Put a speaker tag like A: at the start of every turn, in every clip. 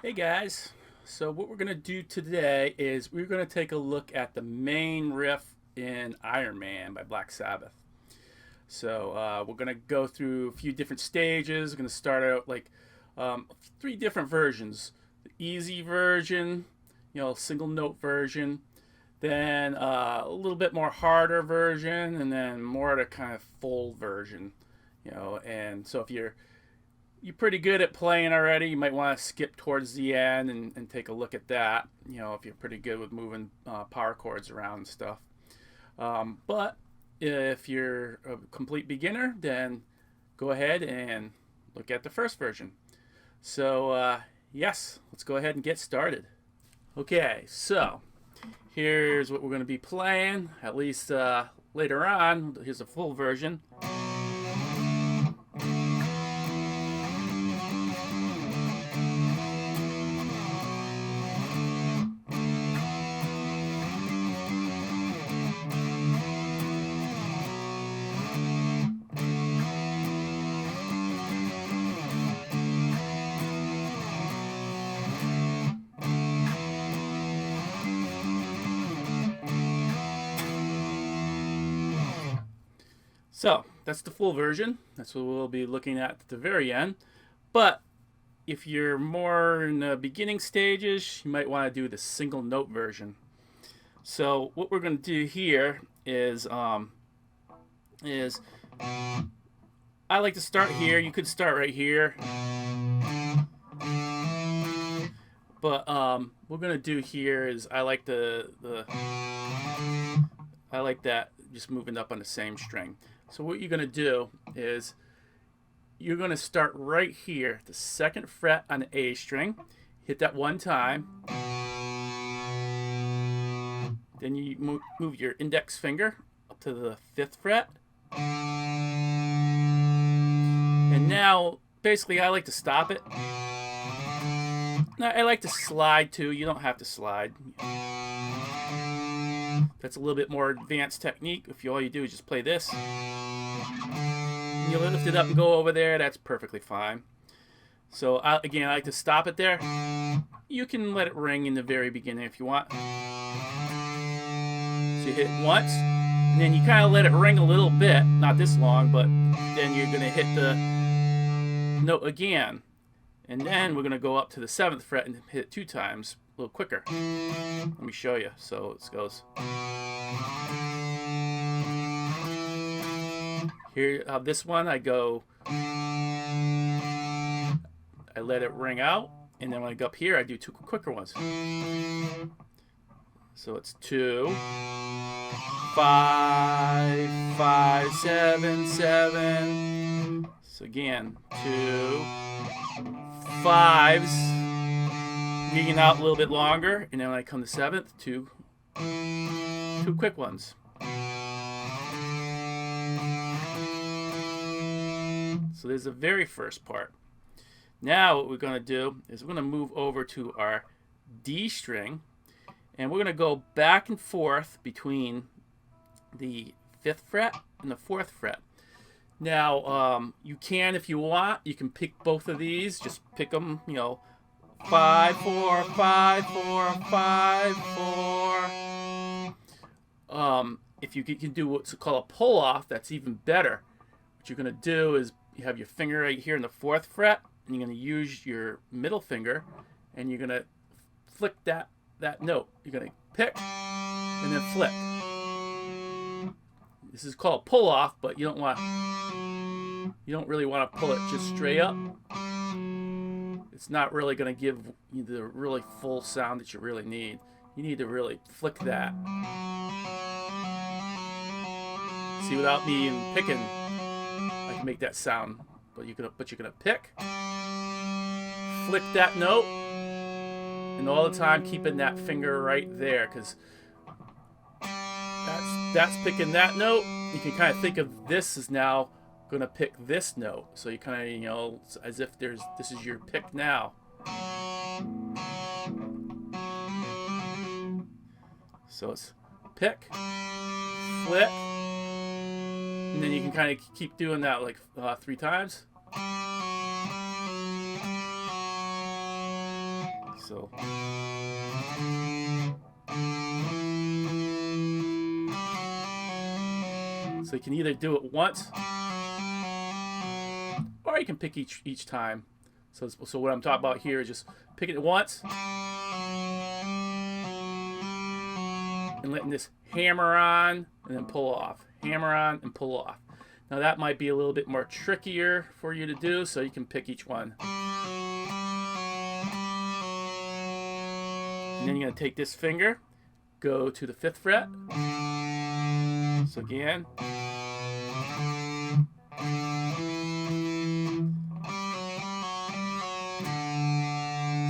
A: Hey guys, so what we're going to do today is we're going to take a look at the main riff in Iron Man by Black Sabbath. So we're going to go through a few different stages. We're going to start out like three different versions: the easy version, single note version, then a little bit more harder version, and then more of a kind of full version. And so if you're pretty good at playing already, you might want to skip towards the end and take a look at that, if you're pretty good with moving power chords around and stuff. But if you're a complete beginner, then go ahead and look at the first version. So, yes, let's go ahead and get started. Okay, so here's what we're going to be playing, at least later on. Here's a full version. So that's the full version. That's what we'll be looking at the very end. But if you're more in the beginning stages, you might want to do the single note version. So what we're going to do here is I like to start here. You could start right here. But what we're going to do here is I like that just moving up on the same string. So what you're going to do is you're going to start right here, the second fret on the A string. Hit that one time. Then you move your index finger up to the 5th fret. And now, basically, I like to stop it. Now, I like to slide too. You don't have to slide. That's a little bit more advanced technique. If all you do is just play this, and you lift it up and go over there, that's perfectly fine. So again, I like to stop it there. You can let it ring in the very beginning if you want. So you hit it once, and then you kind of let it ring a little bit, not this long, but then you're going to hit the note again. And then we're going to go up to the 7th fret and hit it 2 times, a little quicker. Let me show you. So it goes. Here, this one, I let it ring out, and then when I go up here, I do 2 quicker ones. So it's 2, 5, 5, 7, 7. So again, 2, 5s, ringing out a little bit longer, and then when I come to 7th, 2 quick ones. So there's the very first part. Now what we're going to do is we're going to move over to our D string, and we're going to go back and forth between the 5th fret and the 4th fret. Now, you can, if you want, you can pick both of these. Just pick them, 5, 4, 5, 4, 5, 4. If you can do what's called a pull-off, that's even better. What you're going to do is you have your finger right here in the 4th fret, and you're going to use your middle finger, and you're going to flick that note. You're going to pick and then flick. This is called pull-off, but you don't really want to pull it just straight up. It's not really going to give you the really full sound that you really need. You need to really flick that. See, without me even picking, I can make that sound. But you're gonna pick, flick that note, and all the time keeping that finger right there, because that's picking that note. You can kind of think of this as now going to pick this note. So you kind of, as if this is your pick now. So it's pick, flick, and then you can kind of keep doing that like 3 times. So you can either do it once, or you can pick each time. So what I'm talking about here is just picking it once and letting this hammer on and then pull off. Hammer on and pull off. Now that might be a little bit more trickier for you to do, so you can pick each one. And then you're going to take this finger, go to the 5th fret. So again.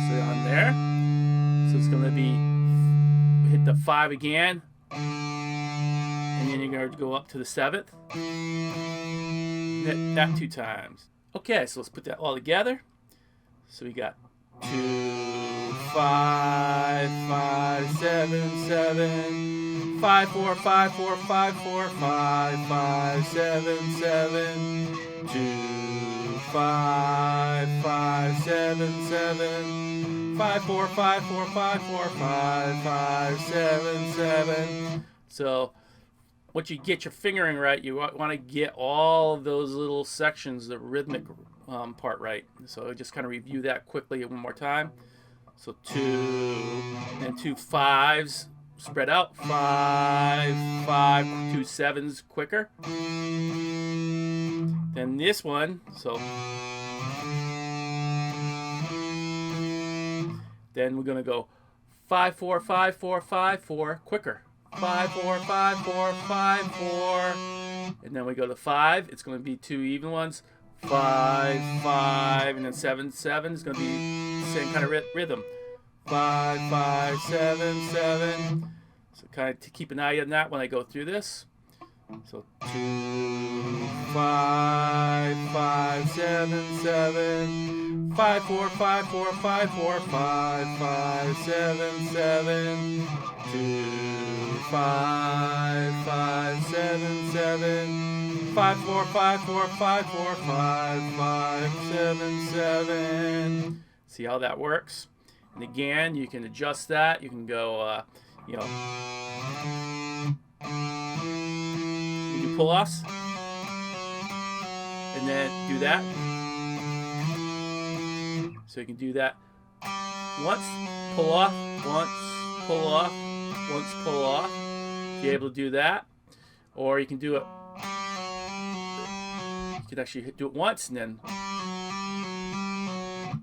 A: So on there. So it's going to be, hit the 5 again. And then you're going to go up to the 7th. Hit that 2 times. Okay, so let's put that all together. So we got 2, 5, 5, 7, 7, 5, 4, 5, 4, 5, 4, 5, 5, 7, 7, 2, 5, 5, 7, 7, 5, 4, 5, 4, 5, 4, 5, 5, 7, 7. So once you get your fingering right, you want to get all of those little sections, the rhythmic part right. So just kind of review that quickly one more time. So 2 and 2 5s spread out. 5, 5, 2 7s quicker. Then this one, so then we're gonna go 5, 4, 5, 4, 5, 4 quicker. 5, 4, 5, 4, 5, 4. And then we go to 5. It's going to be 2 even ones. 5, 5, and then 7, 7 is going to be the same kind of rhythm. 5, 5, 7, 7. So kind of to keep an eye on that when I go through this. So 2, 5, 5, 7, 7. 5, 4, 5, 4, 5, 4, 5, 5, 7, 7. 2, 5, 5, 7, 7, 5, 4, 5, 4, 5, 4, 5, 5, 7, 7. See how that works? And again, you can adjust that. You can go, you do pull-offs, and then do that. So you can do that once, pull off, once, pull off, once, pull off. If you're able to do that, or you can do it. You can actually do it once, and then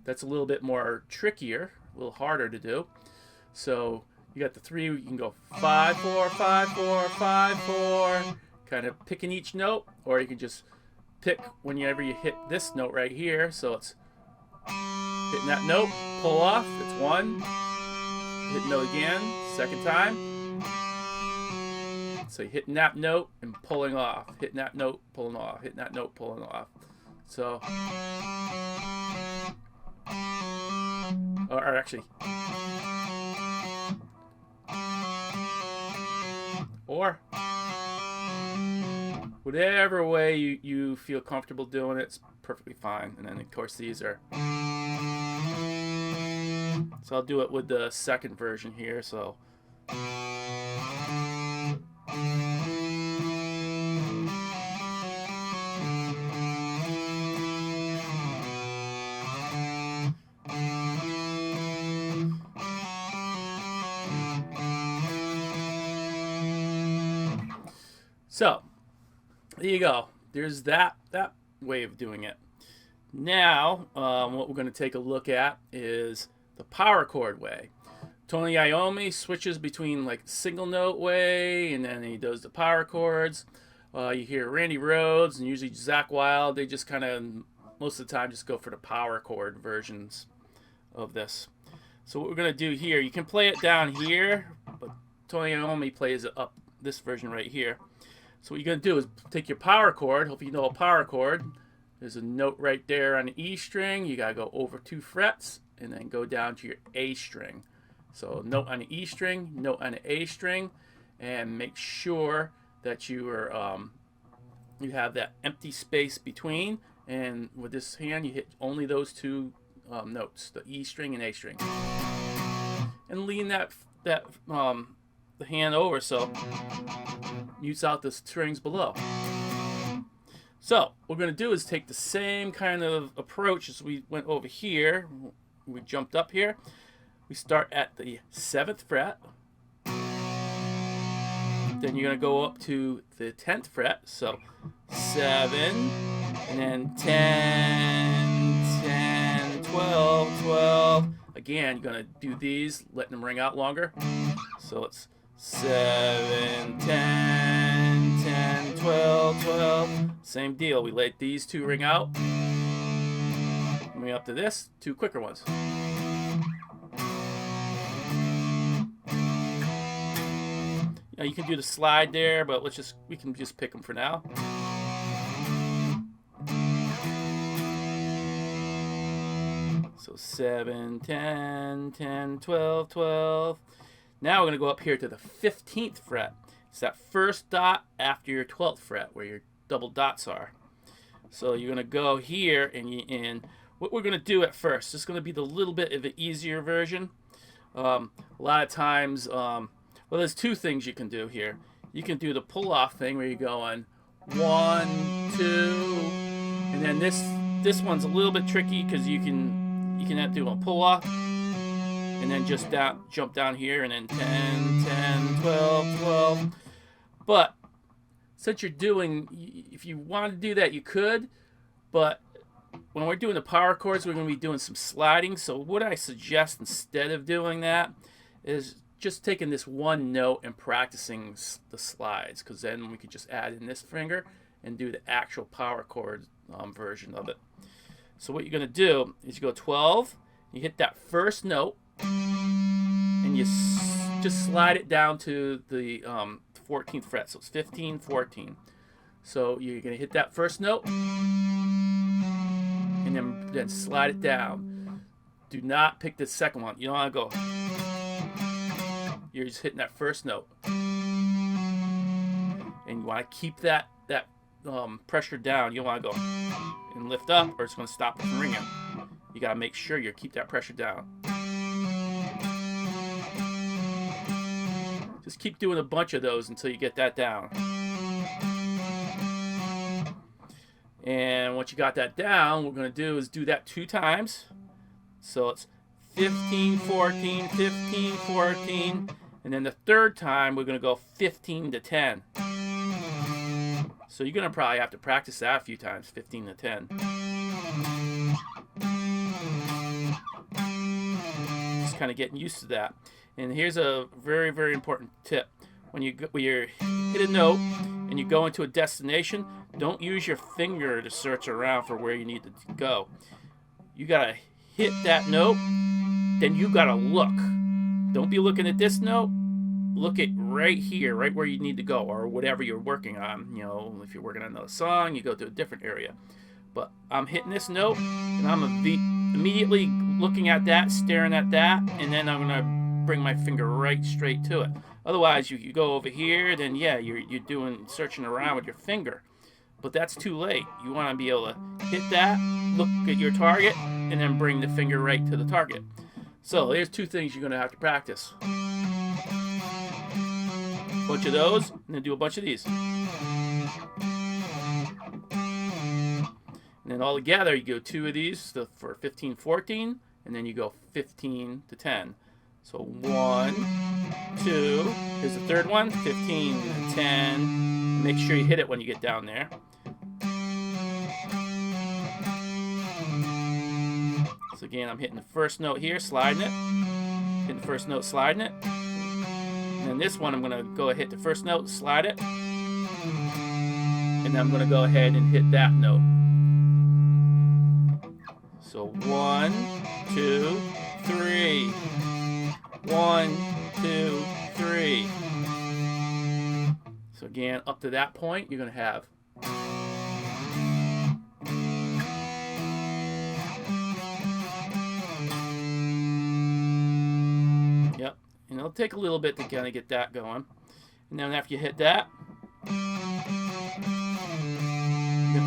A: that's a little bit more trickier, a little harder to do. So you got the 3. You can go 5, 4, 5, 4, 5, 4, kind of picking each note, or you can just pick whenever you hit this note right here. So it's hitting that note, pull off. It's 1. Hit note again, 2nd time. So you're hitting that note and pulling off. Hitting that note, pulling off. Hitting that note, pulling off. So, or actually, or whatever way you feel comfortable doing it, it's perfectly fine. And then of course these are. So I'll do it with the 2nd version here. So. So there you go. There's that way of doing it. Now, what we're going to take a look at is the power chord way. Tony Iommi switches between like single note way, and then he does the power chords. You hear Randy Rhoads and usually Zakk Wylde. They just kind of most of the time just go for the power chord versions of this. So what we're going to do here, you can play it down here, but Tony Iommi plays it up this version right here. So what you're going to do is take your power chord. Hope you know a power chord. There's a note right there on the E string. You got to go over 2 frets and then go down to your A string. So note on the E string, note on the A string, and make sure that you have that empty space between. And with this hand, you hit only those 2 notes, the E string and A string. and lean the hand over so mutes out the strings below. So what we're going to do is take the same kind of approach as we went over here. We jumped up here. We start at the 7th fret. Then you're going to go up to the 10th fret. So 7, and then 10, 10, 12, 12. Again, you're going to do these, letting them ring out longer. So it's 7, 10, 10, 12, 12. Same deal. We let these two ring out. Moving up to this, 2 quicker ones. You can do the slide there, but we can just pick them for now. So 7, 10, 10, 12, 12. Now we're going to go up here to the 15th fret. It's that first dot after your 12th fret where your double dots are. So you're going to go here, and what we're going to do at first, this is going to be the little bit of an easier version. A lot of times, well, there's 2 things you can do here. You can do the pull-off thing where you're going 1, 2, and then this one's a little bit tricky because you can do a pull-off, and then just jump down here, and then 10, 10, 12, 12. But since you're doing, if you want to do that, you could, but when we're doing the power chords, we're going to be doing some sliding. So what I suggest instead of doing that is just taking this one note and practicing the slides, because then we could just add in this finger and do the actual power chord version of it. So what you're going to do is you go 12, you hit that first note, and you just slide it down to the 14th fret. So it's 15, 14. So you're going to hit that first note, and then slide it down. Do not pick the second one. You don't want to go. You're just hitting that first note, and you want to keep that pressure down. You don't want to go and lift up, or it's going to stop it from ringing. You got to make sure you keep that pressure down. Just keep doing a bunch of those until you get that down. And once you got that down, what we're going to do is do that 2 times. So it's 15, 14, 15, 14. And then the 3rd time, we're going to go 15 to 10. So you're going to probably have to practice that a few times, 15 to 10. Just kind of getting used to that. And here's a very, very important tip. When you hit a note and you go into a destination, don't use your finger to search around for where you need to go. You got to hit that note, then you got to look. Don't be looking at this note. Look at right here, right where you need to go, or whatever you're working on. You know, if you're working on another song, you go to a different area. But I'm hitting this note, and I'm immediately looking at that, staring at that, and then I'm going to bring my finger right straight to it. Otherwise, you go over here, then yeah, you're searching around with your finger. But that's too late. You want to be able to hit that, look at your target, and then bring the finger right to the target. So there's 2 things you're going to have to practice. A bunch of those, and then do a bunch of these. And then all together, you go 2 of these for 15, 14, and then you go 15 to 10. So 1, 2, here's the 3rd one, 15 to 10. Make sure you hit it when you get down there. So again, I'm hitting the first note here, sliding it. Hitting the first note, sliding it. And then this one, I'm going to go ahead, hit the first note, slide it. And then I'm going to go ahead and hit that note. So 1, 2, 3. 1, 2, 3. So again, up to that point, you're going to have. Yep. And it'll take a little bit to kind of get that going. And then after you hit that, you're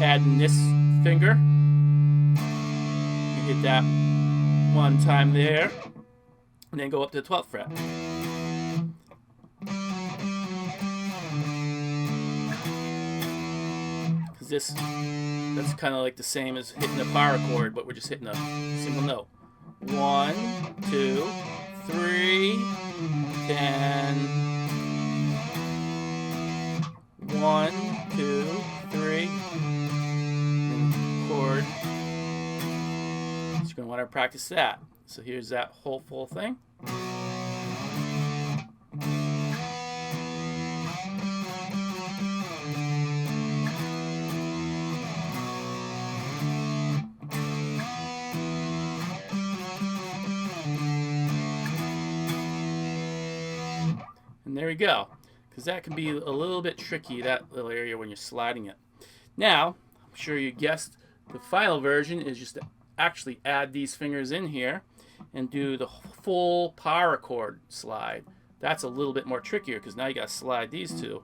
A: adding this finger. You hit that 1 time there. and then go up to the 12th fret. Because that's kind of like the same as hitting a power chord, but we're just hitting a single note. 1, 2, 3, 10. 1, 2, 3. Chord. So you're going to want to practice that. So here's that whole full thing. And there we go. Because that can be a little bit tricky, that little area when you're sliding it. Now, I'm sure you guessed, the final version is just to actually add these fingers in here and do the full power chord slide. That's a little bit more trickier because now you got to slide these two.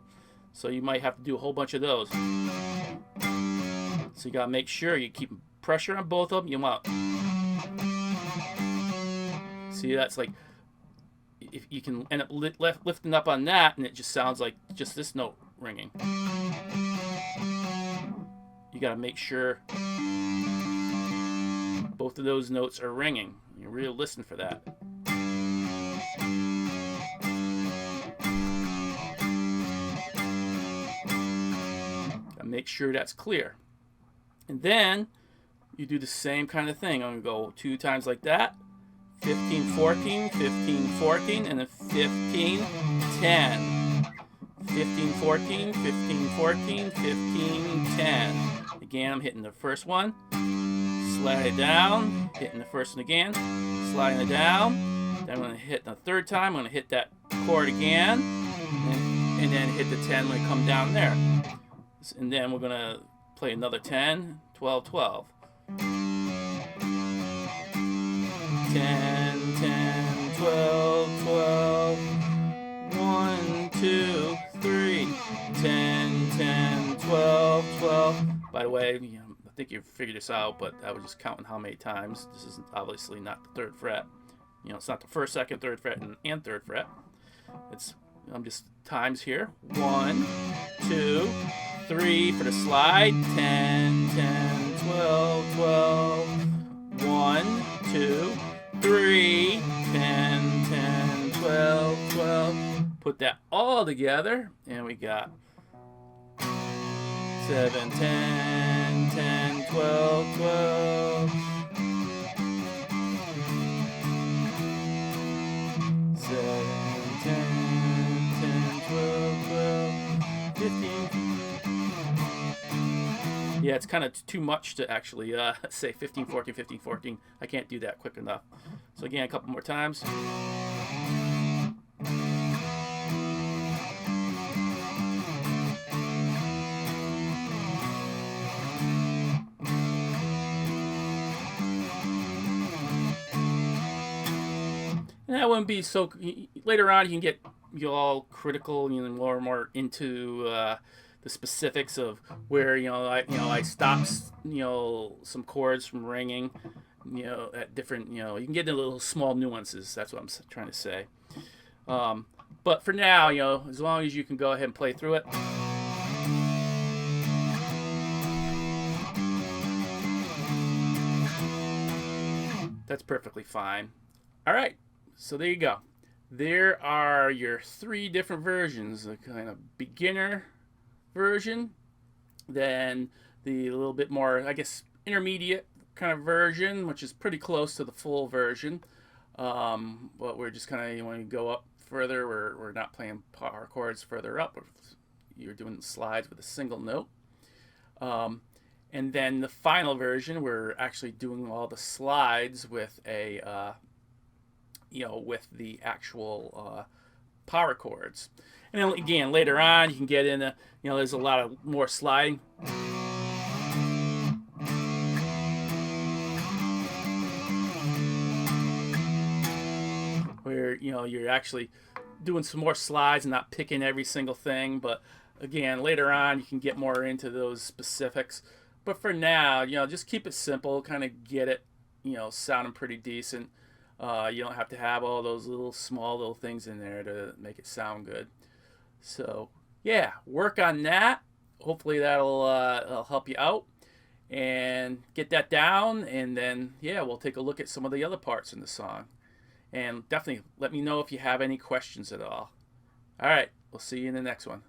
A: So you might have to do a whole bunch of those. So you got to make sure you keep pressure on both of them. You want, see, that's like, if you can end up lifting up on that, and it just sounds like just this note ringing. You got to make sure both of those notes are ringing. You really listen for that. Got to make sure that's clear. And then you do the same kind of thing. I'm going to go 2 times like that. 15, 14, 15, 14, and then 15, 10. 15, 14, 15, 14, 15, 10. Again, I'm hitting the first one, slide it down, hitting the first one again, sliding it down. Then I'm going to hit the third time, I'm going to hit that chord again, and then hit the 10 when I come down there. And then we're going to play another 10, 12, 12. 10, 10, 12, 12, 1, 2, 3, 10, 10, 12, 12. By the way, I think you've figured this out, but I was just counting how many times. This is obviously not the 3rd fret. It's not the 1st, 2nd, 3rd fret, and 3rd fret. I'm just times here. 1, 2, 3 for the slide. 10, 10, 12, 12. 1, 2, 3, 10, 10, 12, 12. Put that all together, and we got 7, 10, 10, 12, 12. 7, 10, 10, 12, 12, 15. Yeah, it's kind of too much to actually say 15, 14, 15, 14. I can't do that quick enough. So again, a couple more times. And that wouldn't be so. Later on, you can get all critical, more and more into the specifics of where I stop some chords from ringing, at different you can get into little small nuances. That's what I'm trying to say. But for now, as long as you can go ahead and play through it. That's perfectly fine. All right. So there you go. There are your 3 different versions. The kind of beginner version, then the little bit more, I guess, intermediate kind of version, which is pretty close to the full version. But we're just kind of, when you go up further, we're not playing power chords further up. You're doing slides with a single note. And then the final version, we're actually doing all the slides with a with the actual power chords. And then again, later on, you can get into, there's a lot of more sliding. Where, you're actually doing some more slides and not picking every single thing. But again, later on, you can get more into those specifics. But for now, just keep it simple, kind of get it, sounding pretty decent. You don't have to have all those small little things in there to make it sound good. So yeah, work on that. Hopefully that'll help you out and get that down. And then yeah, we'll take a look at some of the other parts in the song. And definitely let me know if you have any questions at all. All right, we'll see you in the next one.